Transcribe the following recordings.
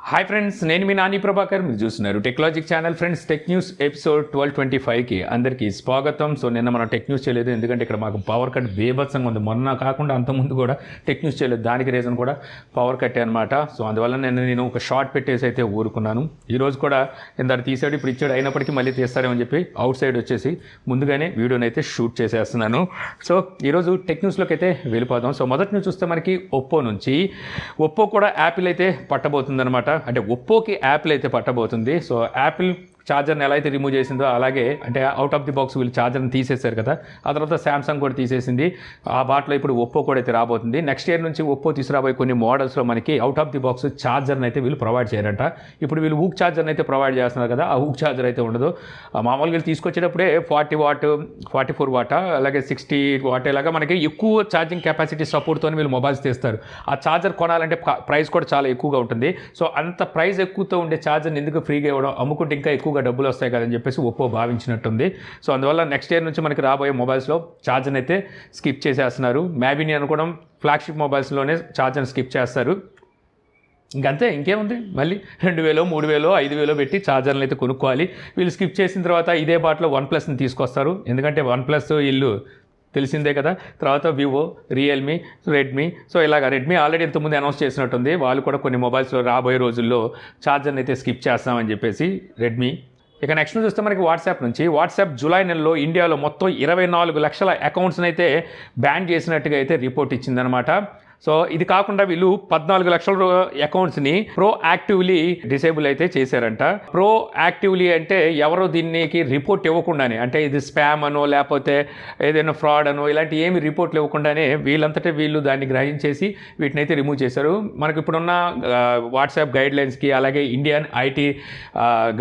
Hi friends, నేను మీ నాని ప్రభాకర్. మీరు చూస్తున్నారు technologic channel. Friends, tech news episode 1225కి అందరికీ స్వాగతం. సో నిన్న మనం టెక్ న్యూస్ చేయలేదు, ఎందుకంటే ఇక్కడ మాకు పవర్ కట్ బేభత్సంగా ఉంది. మొన్న కాకుండా అంతకుముందు కూడా టెక్ న్యూస్ చేయలేదు. దానికి రీజన్ కూడా పవర్ కట్టే అనమాట. సో అందువల్ల నేను ఒక షార్ట్ పెట్టేసి అయితే ఊరుకున్నాను. ఈరోజు కూడా ఇందాక తీసాడు, ఇప్పుడు ఇచ్చాడు, అయినప్పటికీ మళ్ళీ తీస్తారేమని చెప్పి అవుట్ సైడ్ వచ్చేసి ముందుగానే వీడియోని అయితే షూట్ చేసేస్తున్నాను. సో ఈరోజు టెక్ న్యూస్లోకి అయితే వెళ్ళిపోదాం. సో మొదటి న్యూస్ చూస్తే మనకి ఒప్పో కూడా యాపిల్ అయితే పట్టబోతుంది అనమాట. అంటే ఒప్పోకి యాపిల్ అయితే పట్టబోతుంది. సో యాపిల్ ఛార్జర్ని ఎలా అయితే రిమూవ్ చేసిందో అలాగే, అంటే అవుట్ ఆఫ్ ది బాక్స్ వీళ్ళు ఛార్జర్ని తీసేశారు కదా, ఆ తర్వాత శాంసంగ్ కూడా తీసేసింది. ఆ బాట్లో ఇప్పుడు ఒప్పో కూడా అయితే రాబోతుంది. నెక్స్ట్ ఇయర్ నుంచి ఒప్పో తీసుకురాబోయే కొన్ని మోడల్స్లో మనకి అవుట్ ఆఫ్ ది బాక్స్ ఛార్జర్ని అయితే వీళ్ళు ప్రొవైడ్ చేయరంట. ఇప్పుడు వీళ్ళు ఊక్ ఛార్జర్ని అయితే ప్రొవైడ్ చేస్తున్నారు కదా, ఆ ఊక్ ఛార్జర్ అయితే ఉండదు. మామూలుగా వీళ్ళు తీసుకొచ్చేటప్పుడే 40 వాట్ 44 వాట్ అలాగే 60 వాట్ ఇలాగా మనకి ఎక్కువ ఛార్జింగ్ కెపాసిటీ సపోర్ట్తో వీళ్ళు మొబైల్స్ తీస్తారు. ఆ ఛార్జర్ కొనాలంటే ప్రైస్ కూడా చాలా ఎక్కువగా ఉంటుంది. సో అంత ప్రైస్ ఎక్కువతో ఉండే ఛార్జర్ని ఎందుకు ఫ్రీగా ఇవ్వడం, అమ్ముకుంటే ఇంకా ఎక్కువ డబ్బులు వస్తాయి కదని చెప్పేసి ఒప్పో భావించినట్టుంది. సో అందువల్ల నెక్స్ట్ ఇయర్ నుంచి మనకి రాబోయే మొబైల్స్లో ఛార్జర్ని అయితే స్కిప్ చేసేస్తున్నారు. మ్యాబీని అనుకోవడం ఫ్లాగ్షిప్ మొబైల్స్లోనే ఛార్జర్ని స్కిప్ చేస్తారు. ఇంకంతే, ఇంకేముంది, మళ్ళీ 2000, 3000, 5000 పెట్టి ఛార్జర్లు అయితే కొనుక్కోవాలి. వీళ్ళు స్కిప్ చేసిన తర్వాత ఇదే బాట్లో OnePlusని తీసుకొస్తారు. ఎందుకంటే OnePlus ఇల్లు తెలిసిందే కదా. తర్వాత వివో, రియల్మీ, రెడ్మీ. సో ఇలాగ రెడ్మీ ఆల్రెడీ ఇంతకుముందు అనౌన్స్ చేసినట్టుంది. వాళ్ళు కూడా కొన్ని మొబైల్స్లో రాబోయే రోజుల్లో ఛార్జర్ని అయితే స్కిప్ చేస్తామని చెప్పేసి రెడ్మీ. ఇక నెక్స్ట్ చూస్తే మనకి వాట్సాప్ జూలై నెలలో ఇండియాలో మొత్తం 24 లక్షల అకౌంట్స్ని అయితే బ్యాన్ చేసినట్టుగా అయితే రిపోర్ట్ ఇచ్చిందనమాట. సో ఇది కాకుండా వీళ్ళు 14 లక్షల అకౌంట్స్ని యాక్టివ్లీ డిసేబుల్ అయితే చేశారంట. యాక్టివ్లీ అంటే ఎవరో దీనికి రిపోర్ట్ ఇవ్వకుండానే, అంటే ఇది స్పామ్ అనో లేకపోతే ఏదైనా ఫ్రాడ్ అనో ఇలాంటి ఏమి రిపోర్ట్లు ఇవ్వకుండానే వీళ్ళంతటే వీళ్ళు దాన్ని గ్రహించేసి వీటిని అయితే రిమూవ్ చేశారు. మనకి ఇప్పుడున్న వాట్సాప్ గైడ్లైన్స్కి అలాగే ఇండియన్ ఐటీ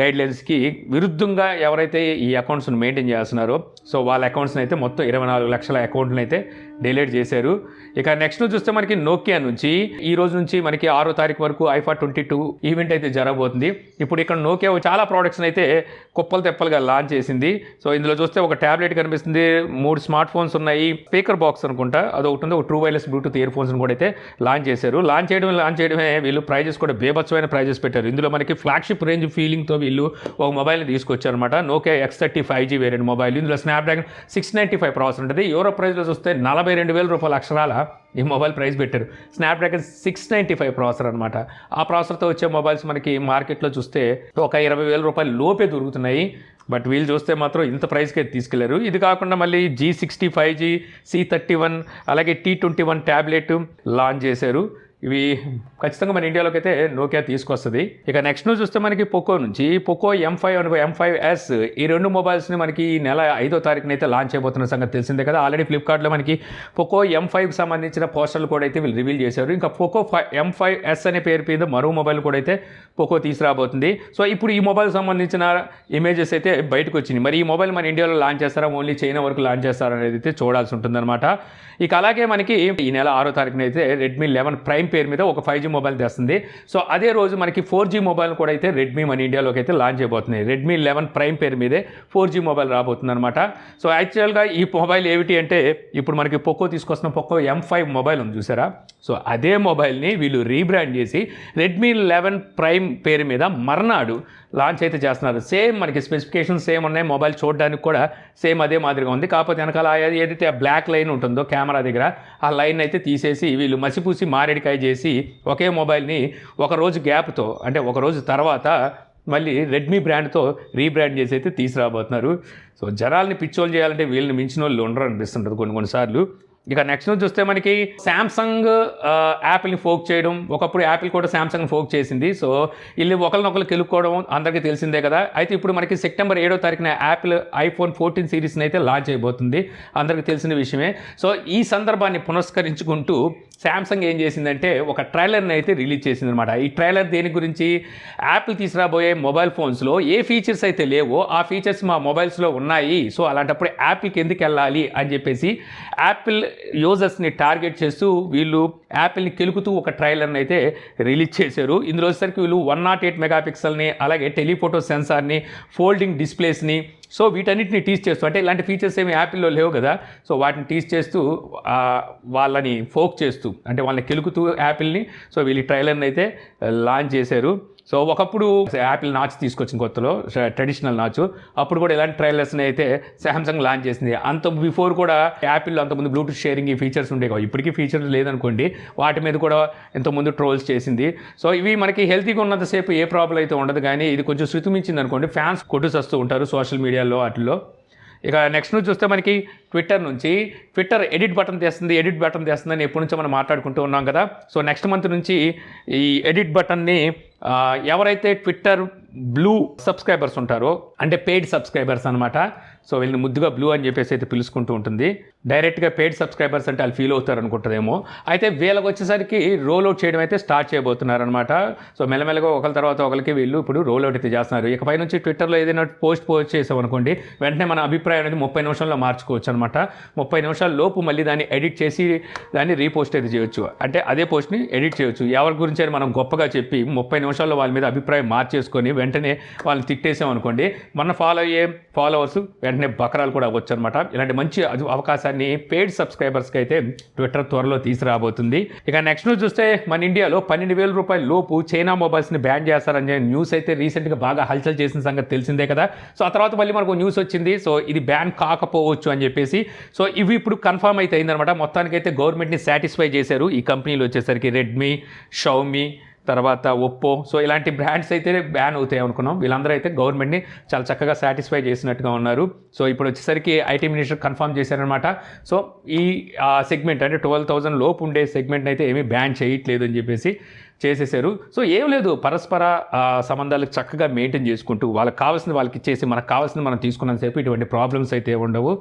గైడ్లైన్స్కి విరుద్ధంగా ఎవరైతే ఈ అకౌంట్స్ని మెయింటైన్ చేస్తున్నారో సో వాళ్ళ అకౌంట్స్ని అయితే మొత్తం 24 లక్షల అకౌంట్ని అయితే డిలీట్ చేశారు. ఇక నెక్స్ట్ చూస్తే మనకి నోకియా నుంచి ఈ రోజు నుంచి మనకి 6వ తారీఖు వరకు ఐఫా 22 ఈవెంట్ అయితే జరగబోతుంది. ఇప్పుడు ఇక్కడ నోకియా చాలా ప్రోడక్ట్స్ని అయితే కుప్పలు తెప్పలుగా లాంచ్ చేసింది. సో ఇందులో చూస్తే ఒక ట్యాబ్లెట్ కనిపిస్తుంది, 3 స్మార్ట్ ఫోన్స్ ఉన్నాయి, స్పీకర్ బాక్స్ అనుకుంటా అదొకటి ఉంది, ఒక ట్రూ వైర్లెస్ బ్లూటూత్ ఇయర్ ఫోన్స్ని కూడా అయితే లాంచ్ చేశారు. లాంచ్ చేయడమే వీళ్ళు ప్రైజెస్ కూడా బేభత్సమైన ప్రైజెస్ పెట్టారు. ఇందులో మనకి ఫ్లాగ్షిప్ రేంజ్ ఫీలింగ్తో వీళ్ళు ఒక మొబైల్ని తీసుకొచ్చారనమాట. Nokia X30 5G variant mobile. ఇందులో స్నాప్డ్రాగన్ 695 ప్రాసెసర్ ఉంటుంది. యూరోప్ ప్రైస్లో చూస్తే 42,000 రూపాయల అక్షరాల ఈ మొబైల్ ప్రైస్ పెట్టారు. స్నాప్డ్రాగన్ 695 ప్రాసెసర్ అనమాట. ఆ ప్రాసెసర్తో వచ్చే మొబైల్స్ మనకి మార్కెట్లో చూస్తే ఒక 20,000 రూపాయల లోపే దొరుకుతున్నాయి. బట్ వీళ్ళు చూస్తే మాత్రం ఇంత ప్రైస్కి అయితే తీసుకెళ్లారు. ఇది కాకుండా మళ్ళీ G60 5G, C31 అలాగే T21 ట్యాబ్లెట్ లాంచ్ చేశారు. ఇవి ఖచ్చితంగా మన ఇండియాలోకి అయితే నోకియా తీసుకొస్తుంది. ఇక నెక్స్ట్ చూస్తే మనకి పోకో M5 M5s ఈ రెండు మొబైల్స్ని మనకి ఈ నెల 5వ తారీఖున అయితే లాంచ్ చేయబోతున్న సంగతి తెలిసిందే కదా. ఆల్రెడీ ఫ్లిప్కార్ట్లో మనకి పోకో M5కి సంబంధించిన పోస్టర్లు కూడా అయితే వీళ్ళు రివీల్ చేశారు. ఇంకా పోకో M5s అనే పేరు మీద మరో మొబైల్ కూడా అయితే పోకో తీసుకురాబోతుంది. సో ఇప్పుడు ఈ మొబైల్ సంబంధించిన ఇమేజెస్ అయితే బయటకు వచ్చినాయి. మరి ఈ మొబైల్ మన ఇండియాలో లాంచ్ చేస్తారా, ఓన్లీ చైనా వరకు లాంచ్ చేస్తారా అనేది అయితే చూడాల్సి ఉంటుందన్నమాట. ఇక అలాగే మనకి ఈ నెల 6వ తారీఖున అయితే Redmi 11 ప్రైమ్ పేరు మీద ఒక 5G మొబైల్ తెస్తుంది. సో అదే రోజు మనకి 4G మొబైల్ కూడా అయితే రెడ్మీ మన ఇండియాలోకి అయితే లాంచ్ చేయబోతుంది. Redmi 11 ప్రైమ్ పేరు మీదే 4G మొబైల్ రాబోతుంది అనమాట. సో యాక్చువల్గా ఈ మొబైల్ ఏమిటి అంటే, ఇప్పుడు మనకి పోకో తీసుకొస్తున్న పోకో M5 మొబైల్ ఉంది చూసారా. సో అదే మొబైల్ని వీళ్ళు రీబ్రాండ్ చేసి Redmi 11 ప్రైమ్ పేరు మీద మర్నాడు లాంచ్ అయితే చేస్తున్నారు. సేమ్ మనకి స్పెసిఫికేషన్ సేమ్ ఉన్నాయి, మొబైల్ చూడడానికి కూడా సేమ్ అదే మాదిరిగా ఉంది. కాకపోతే వెనకాల ఏదైతే ఆ బ్లాక్ లైన్ ఉంటుందో కెమెరా దగ్గర, ఆ లైన్ అయితే తీసేసి వీళ్ళు మసిపూసి మారేడికాయ చేసి ఒకే మొబైల్ని ఒక రోజు గ్యాప్తో, అంటే ఒక రోజు తర్వాత మళ్ళీ రెడ్మీ బ్రాండ్తో రీబ్రాండ్ చేసి అయితే తీసుకురాబోతున్నారు. సో జనాల్ని పిచ్చోలు చేయాలంటే వీళ్ళని మించిన వాళ్ళు ఉండరు అనిపిస్తుంటుంది కొన్నిసార్లు. ఇక నెక్స్ట్ చూస్తే మనకి శాంసంగ్ యాపిల్ని ఫోక్ చేయడం, ఒకప్పుడు యాపిల్ కూడా శాంసంగ్ ఫోక్ చేసింది. సో వీళ్ళు ఒకరినొకరు కెలుక్కోవడం అందరికీ తెలిసిందే కదా. అయితే ఇప్పుడు మనకి సెప్టెంబర్ 7వ తారీఖున యాపిల్ iPhone 14 సిరీస్ని అయితే లాంచ్ అయిపోతుంది, అందరికీ తెలిసిన విషయమే. సో ఈ సందర్భాన్ని పునస్కరించుకుంటూ శాంసంగ్ ఏం చేసిందంటే ఒక ట్రైలర్ని అయితే రిలీజ్ చేసింది అనమాట. ఈ ట్రైలర్ దేని గురించి, యాపిల్ తీసుకురాబోయే మొబైల్ ఫోన్స్లో ఏ ఫీచర్స్ అయితే లేవో ఆ ఫీచర్స్ మా మొబైల్స్లో ఉన్నాయి. సో అలాంటప్పుడు యాపిల్కి ఎందుకు వెళ్ళాలి అని చెప్పేసి యాపిల్ యూజర్స్ని టార్గెట్ చేస్తూ వీళ్ళు యాపిల్ని కెలుకుతూ ఒక ట్రైలర్ని అయితే రిలీజ్ చేశారు. ఇందులో వచ్చేసరికి వీళ్ళు 108 మెగాపిక్సెల్ని అలాగే టెలిఫోటో సెన్సార్ని, ఫోల్డింగ్ డిస్ప్లేస్ని, సో వీటన్నిటిని టీచ్ చేస్తూ, అంటే ఇలాంటి ఫీచర్స్ ఏమి యాపిల్లో లేవు కదా, సో వాటిని టీచ్ చేస్తూ వాళ్ళని ఫోక్ చేస్తూ, అంటే వాళ్ళని కెలుకుతూ యాపిల్ని, సో వీళ్ళు ట్రైలర్ని అయితే లాంచ్ చేశారు. సో ఒకప్పుడు యాపిల్ నాచ్ తీసుకొచ్చిన కొత్తలో ట్రెడిషనల్ నాచ్, అప్పుడు కూడా ఇలాంటి ట్రైలర్స్ని అయితే శాంసంగ్ లాంచ్ చేసింది. అంత బిఫోర్ కూడా యాపిల్ అంతకుముందు బ్లూటూత్ షేరింగ్ ఈ ఫీచర్స్ ఉండేవి, ఇప్పటికీ ఫీచర్స్ లేదనుకోండి, వాటి మీద కూడా ఇంతకుముందు ట్రోల్స్ చేసింది. సో ఇవి మనకి హెల్తీగా ఉన్నంతసేపు ఏ ప్రాబ్లం అయితే ఉండదు, కానీ ఇది కొంచెం శృతి మించింది అనుకోండి, ఫ్యాన్స్ కొట్టుసస్తూ ఉంటారు సోషల్ మీడియాలో వాటిల్లో. ఇక నెక్స్ట్ నుంచి చూస్తే మనకి ట్విట్టర్ ఎడిట్ బటన్ తెస్తుందని ఎప్పటి నుంచో మనం మాట్లాడుకుంటూ ఉన్నాం కదా. సో నెక్స్ట్ మంత్ నుంచి ఈ ఎడిట్ బటన్ని ఎవరైతే ట్విట్టర్ బ్లూ సబ్స్క్రైబర్స్ ఉంటారో, అంటే పెయిడ్ సబ్స్క్రైబర్స్ అనమాట, సో వీళ్ళని ముద్దుగా బ్లూ అని చెప్పేసి అయితే పిలుచుకుంటూ ఉంటుంది. డైరెక్ట్గా పెయిడ్ సబ్స్క్రైబర్స్ అంటే వాళ్ళు ఫీల్ అవుతారు అనుకుంటుందేమో. అయితే వీళ్ళకి వచ్చేసరికి రోల్ అవుట్ చేయడం అయితే స్టార్ట్ చేయబోతున్నారనమాట. సో మెల్లమెల్లగా ఒకరి తర్వాత ఒకరికి వీళ్ళు ఇప్పుడు రోల్ అవుట్ అయితే చేస్తున్నారు. ఇకపై నుంచి ట్విట్టర్లో ఏదైనా పోస్ట్ చేసామనుకోండి, వెంటనే మన అభిప్రాయం అనేది 30 నిమిషాల్లో మార్చుకోవచ్చు అనమాట. 30 నిమిషాల లోపు మళ్ళీ దాన్ని ఎడిట్ చేసి దాన్ని రీపోస్ట్ అయితే చేయొచ్చు. అంటే అదే పోస్ట్ని ఎడిట్ చేయొచ్చు. ఎవరి గురించి అని మనం గొప్పగా చెప్పి 30 నిమిషాల్లో వాళ్ళ మీద అభిప్రాయం మార్చేసుకొని వెంటనే వాళ్ళని తిట్టేసామనుకోండి, మన ఫాలో అయ్యే ఫాలోవర్స్ వెంటనే బకరాలు కూడా అవ్వచ్చు అనమాట. ఇలాంటి మంచి అవకాశాన్ని పెయిడ్ సబ్స్క్రైబర్స్కి అయితే ట్విట్టర్ త్వరలో తీసుకురాబోతుంది. ఇక నెక్స్ట్ న్యూస్ చూస్తే మన ఇండియాలో 12,000 రూపాయల లోపు చైనా మొబైల్స్ని బ్యాన్ చేస్తారని న్యూస్ అయితే రీసెంట్గా బాగా హల్చల్ చేసిన సంగతి తెలిసిందే కదా. సో ఆ తర్వాత మళ్ళీ మనకు న్యూస్ వచ్చింది, సో ఇది బ్యాన్ కాకపోవచ్చు అని చెప్పేసి. సో ఇవి ఇప్పుడు కన్ఫర్మ్ అయితే అయిందనమాట. మొత్తానికైతే గవర్నమెంట్ని సాటిస్ఫై చేశారు ఈ కంపెనీలు వచ్చేసరికి. రెడ్మీ, షౌమీ, తర్వాత ఒప్పో, సో ఇలాంటి బ్రాండ్స్ అయితే బ్యాన్ అవుతాయి అనుకున్నాం. వీళ్ళందరూ అయితే గవర్నమెంట్ని చాలా చక్కగా సాటిస్ఫై చేసినట్టుగా ఉన్నారు. సో ఇప్పుడు వచ్చేసరికి ఐటీ మినిస్టర్ కన్ఫర్మ్ చేశారనమాట. సో ఈ సెగ్మెంట్ అంటే 12,000 లోపు ఉండే సెగ్మెంట్ అయితే ఏమీ బ్యాన్ చేయట్లేదు అని చెప్పేసి చేసేసారు. సో ఏం లేదు, పరస్పర సంబంధాలకు చక్కగా మెయింటైన్ చేసుకుంటూ వాళ్ళకి కావాల్సింది వాళ్ళకి ఇచ్చేసి మనకు కావాల్సింది మనం తీసుకున్నంతసేపు ఇటువంటి ప్రాబ్లమ్స్ అయితే ఉండవు.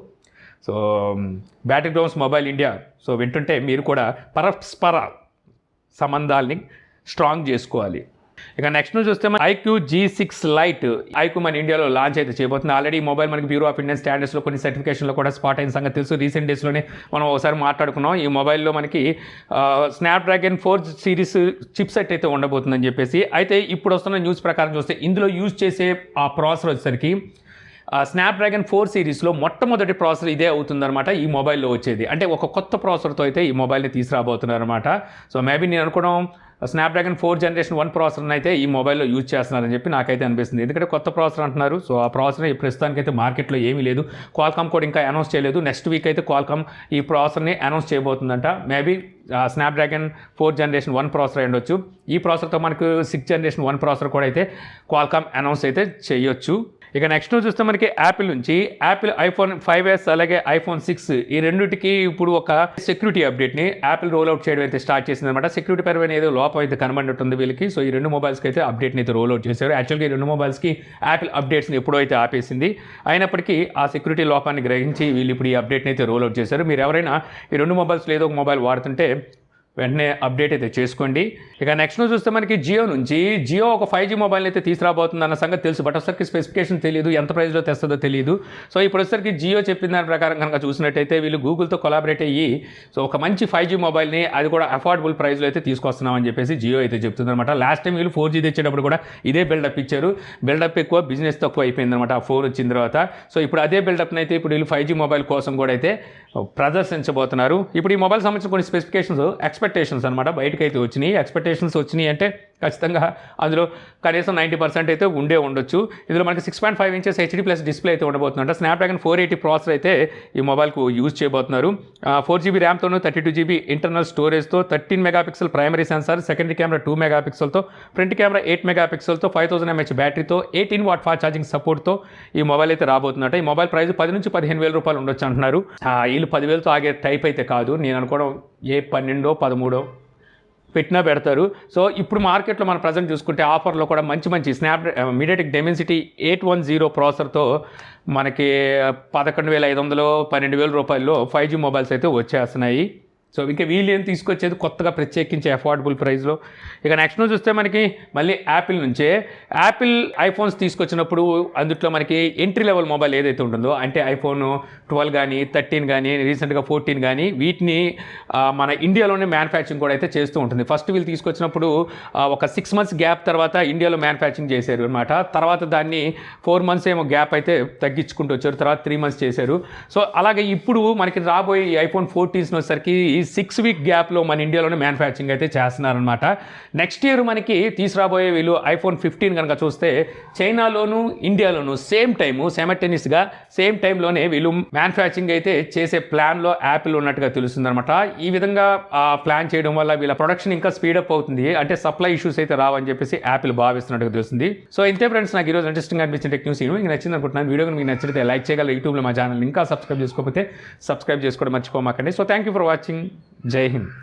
So battery grounds mobile India, so వింటుంటే మీరు కూడా పరస్పర సంబంధాలని స్ట్రాంగ్ చేసుకోవాలి. ఇక నెక్స్ట్ నుంచి చూస్తే ఐక్యూ G6 లైట్ ఐక్యూ మన ఇండియాలో లాంచ్ అయితే చేయబోతుంది. ఆల్రెడీ ఈ మొబైల్ మనకి బ్యూరో ఆఫ్ ఇండియన్ స్టాండర్డ్స్లో కొన్ని సర్టిఫికేషన్లో కూడా స్పాట్ అయిన సంగతి తెలుసు. రీసెంట్ డేస్లోనే మనం ఒకసారి మాట్లాడుకున్నాం. ఈ మొబైల్లో మనకి స్నాప్డ్రాగన్ 4 సిరీస్ చిప్ సెట్ అయితే ఉండబోతుందని చెప్పేసి. అయితే ఇప్పుడు వస్తున్న న్యూస్ ప్రకారం చూస్తే ఇందులో యూజ్ చేసే ఆ ప్రాసెసర్ వచ్చేసరికి స్నాప్డ్రాగన్ 4 సిరీస్లో మొట్టమొదటి ప్రాసెసర్ ఇదే అవుతుందన్నమాట ఈ మొబైల్లో వచ్చేది. అంటే ఒక కొత్త ప్రాసెసర్తో అయితే ఈ మొబైల్ని తీసుకురాబోతున్నారన్నమాట. సో మేబీ నేను అనుకోవడం స్నాప్డ్రాగన్ 4 జనరేషన్ 1 ప్రాసెసర్ని అయితే ఈ మొబైల్లో యూజ్ చేస్తున్నారని చెప్పి నాకైతే అనిపిస్తుంది. ఎందుకంటే కొత్త ప్రాసెసర్ అంటున్నారు. సో ఆ ప్రాసెసర్ ప్రస్తుతానికి అయితే మార్కెట్లో ఏమీ లేదు. క్వాల్కామ్ కూడా ఇంకా అనౌన్స్ చేయలేదు. నెక్స్ట్ వీక్ అయితే క్వాల్కామ్ ఈ ప్రాసెసర్ని అనౌన్స్ చేయబోతుందంట. మేబీ స్నాప్డ్రాగన్ 4 జనరేషన్ 1 ప్రాసెసర్ ఉండొచ్చు. ఈ ప్రాసెసర్తో మనకు 6 జనరేషన్ 1 ప్రాసెసర్ కూడా అయితే క్వాల్కామ్ అనౌన్స్ అయితే చేయొచ్చు. ఇక నెక్స్ట్ చూస్తే మనకి యాపిల్ నుంచి ఐఫోన్ 5s అలాగే ఐఫోన్ 6 ఈ రెండింటికి ఇప్పుడు ఒక సెక్యూరిటీ అప్డేట్ని యాపిల్ రోల్ అవుట్ చేయడం అయితే స్టార్ట్ చేసింది అనమాట. సెక్యూరిటీ పరమైన ఏదో లోపం అయితే కనబడినట్టుంది వీళ్ళకి. సో ఈ రెండు మొబైల్స్కి అయితే అప్డేట్ని అయితే రోల్ అవుట్ చేశారు. యాక్చువల్గా ఈ రెండు మొబైల్స్కి యాపిల్ అప్డేట్స్ని ఎప్పుడో అయితే ఆపేసింది. అయినప్పటికీ ఆ సెక్యూరిటీ లోపాన్ని గ్రహించి వీళ్ళు ఇప్పుడు ఈ అప్డేట్ని అయితే రోల్ అవుట్ చేశారు. మీరు ఎవరైనా ఈ రెండు మొబైల్స్లో ఏదో ఒక మొబైల్ వాడుతుంటే వెంటనే అప్డేట్ అయితే చేసుకోండి. ఇక నెక్స్ట్ చూస్తే మనకి జియో ఒక 5G మొబైల్ అయితే తీసుకురాబోతుంది అన్న సంగతి తెలుసు. బట్ ఒకసారికి స్పెసిఫికేషన్ తెలియదు, ఎంత ప్రైస్లో తెస్తుందో తెలియదు. సో ఇప్పుడు వచ్చేసరికి జియో చెప్పిన దాని ప్రకారం కనుక చూసినట్టయితే వీళ్ళు గూగుల్తో కొలాబరేట్ అయ్యి సో ఒక మంచి 5G మొబైల్ని అది కూడా అఫోర్డబుల్ ప్రైస్లో అయితే తీసుకొస్తున్నామని చెప్పేసి జియో అయితే చెప్తుంది అనమాట. లాస్ట్ టైం వీళ్ళు 4G తెచ్చేటప్పుడు కూడా ఇదే బిల్డప్ ఇచ్చారు. బిల్డప్ ఎక్కువ, బిజినెస్ తక్కువ అయిపోయింది అనమాట ఆ ఫోన్ వచ్చిన తర్వాత. సో ఇప్పుడు అదే బిల్డప్ని అయితే ఇప్పుడు వీళ్ళు 5G మొబైల్ కోసం కూడా అయితే ప్రదర్శించబోతున్నారు. ఇప్పుడు ఈ మొబైల్ సంబంధించిన కొన్ని స్పెసిఫికేషన్స్ ఎక్స్పెక్టేషన్స్ అనమాట బయటకు అయితే వచ్చినాయి. ఎక్స్పెక్టేషన్స్ వచ్చినాయి అంటే ఖచ్చితంగా అందులో కనీసం 90% అయితే ఉండొచ్చు. ఇందులో మనకి 6.5 ఇంచెస్ HD+ డిస్ప్లే అయితే ఉండబోతుందంట. స్నాప్డ్రాగన్ 480 ప్రాసెసర్ అయితే ఈ మొబైల్కు యూజ్ చేయబోతున్నారు. 4GB ర్యామ్తోనూ 32GB ఇంటర్నల్ స్టోరేజ్తో 13 megapixel primary sensor, secondary camera 2 మెగాపిక్సెల్తో, ఫ్రంట్ కెమెరా 8 మెగాపిక్సెల్తో, 5000 mAh బ్యాటరీతో, 18 వాట్ ఫాస్ట్ ఛార్జింగ్ సపోర్ట్తో ఈ మొబైల్ అయితే రాబోతుందట. ఈ మొబైల్ ప్రైస్ 10 నుంచి 15,000 రూపాయలు ఉండొచ్చు అంటున్నారు. వీళ్ళు 10,000తో ఆగే టైప్ అయితే కాదు. నేను అనుకోవడం 12, 13 పెట్టినా పెడతారు. సో ఇప్పుడు మార్కెట్లో మనం ప్రజెంట్ చూసుకుంటే ఆఫర్లో కూడా మంచి మీడియాటెక్ డెమెన్సిటీ 810 ప్రాసెసర్తో మనకి 11,500, 12,000 రూపాయల్లో 5G మొబైల్స్ అయితే వచ్చేస్తున్నాయి. సో ఇంకా వీళ్ళు ఏం తీసుకొచ్చేది కొత్తగా ప్రత్యేకించే అఫోర్డబుల్ ప్రైస్లో. ఇక నెక్స్ట్ చూస్తే మనకి మళ్ళీ యాపిల్ నుంచే యాపిల్ ఐఫోన్స్ తీసుకొచ్చినప్పుడు అందుట్లో మనకి ఎంట్రీ లెవెల్ మొబైల్ ఏదైతే ఉంటుందో అంటే ఐఫోన్ 12 కానీ 13 కానీ రీసెంట్గా 14 కానీ వీటిని మన ఇండియాలోనే మ్యానుఫ్యాక్చరింగ్ కూడా అయితే చేస్తూ ఉంటుంది. ఫస్ట్ వీళ్ళు తీసుకొచ్చినప్పుడు ఒక 6 months గ్యాప్ తర్వాత ఇండియాలో మ్యానుఫ్యాక్చరింగ్ చేశారు అనమాట. తర్వాత దాన్ని 4 months ఏమో గ్యాప్ అయితే తగ్గించుకుంటూ వచ్చారు. తర్వాత 3 months చేశారు. సో అలాగే ఇప్పుడు మనకి రాబోయే ఐఫోన్ 14 వచ్చేసరికి ఈ 6 వీక్ గ్యాప్లో మన ఇండియాలోనే మ్యానుఫ్యాక్చరింగ్ అయితే చేస్తున్నారనమాట. నెక్స్ట్ ఇయర్ మనకి తీసుకురాబోయే వీళ్ళు ఐఫోన్ 15 కనుక చూస్తే చైనాలోను ఇండియాలోను సేమ్ టైంలోనే వీళ్ళు మ్యానుఫ్యాక్చరింగ్ అయితే చేసే ప్లాన్లో యాపిల్ ఉన్నట్టుగా తెలుస్తుందన్నమాట. ఈ విధంగా ప్లాన్ చేయడం వల్ల వీళ్ళ ప్రొడక్షన్ ఇంకా స్పీడప్ అవుతుంది, అంటే సప్లై ఇష్యూస్ అయితే రావని చెప్పేసి యాపిల్ భావిస్తున్నట్టుగా తెలుస్తుంది. సో ఇంతే ఫ్రెండ్స్, నాకు ఈరోజు ఇంట్రెస్టింగ్ అనిపించిన టెక్ న్యూస్ మీకు నచ్చింది అనుకుంటున్నాను. వీడియో మీకు నచ్చితే లైక్ చేయగలరు. యూట్యూబ్లో మా ఛానల్ ఇంకా సబ్స్క్రైబ్ చేసుకోకపోతే సబ్స్క్రైబ్ చేసుకోవడం మర్చిపోమాకండి. So thank you for watching. జై హింద్.